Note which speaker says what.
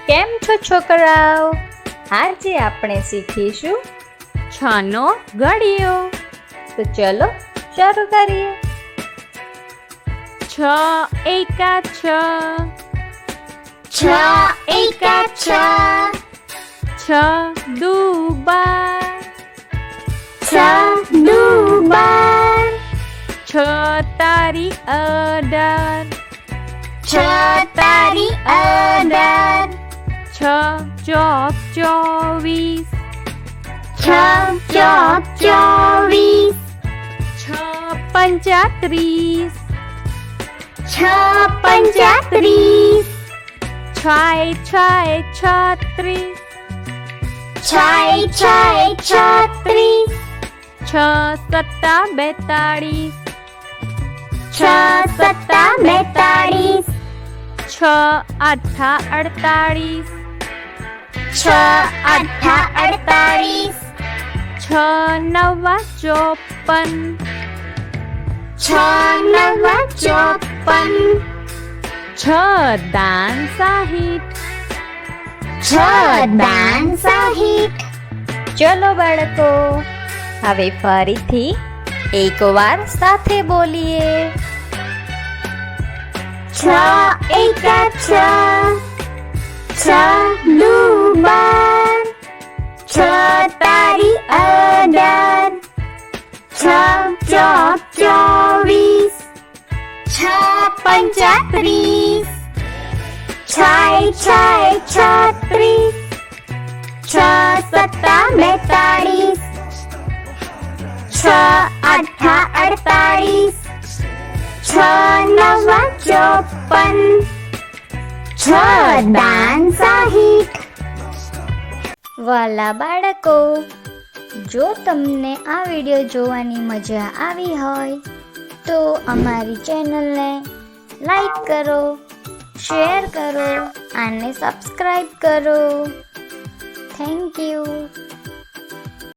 Speaker 1: કેમ છો છોકરાઓ? આજે આપણે શીખીશું 6 નો ઘડિયો. તો ચલો શરૂ કરીએ. 6 એકા 6,
Speaker 2: 6 એકા 6,
Speaker 1: 6 દુ 12,
Speaker 2: 6 દુ 12,
Speaker 1: 6 તારી 18,
Speaker 2: 6 તારી 18,
Speaker 1: 6 ચોક 24,
Speaker 2: 6 ચોક 24,
Speaker 1: 6 પંચા 30,
Speaker 2: 6 પંચા 30,
Speaker 1: 6 36,
Speaker 2: 6 36,
Speaker 1: 6 સત્તા 42,
Speaker 2: 6 સત્તા 42,
Speaker 1: 6 આઠા 48,
Speaker 2: 6 આઠા 48,
Speaker 1: 6 નવા 54,
Speaker 2: 6 નવા 54,
Speaker 1: 6 દાન 60.
Speaker 2: 6 દાન 60.
Speaker 1: ચલો બાળકો, હવે ફરીથી એકવાર સાથે બોલીએ.
Speaker 2: 6 એકા 6, 6 દુ 12, 6 તારી 18, 6 ચોક 24, 6 પંચા 30, 6 36, 6 સત્તા 42, 6 આઠા 48, 6 નવા 54, 6 દાન 60.
Speaker 3: વાલા બાળકો, જો તમને આ વિડીયો જોવાની મજા આવી હોય તો અમારી ચેનલને લાઈક કરો, શેર કરો અને સબસ્ક્રાઈબ કરો. Thank you.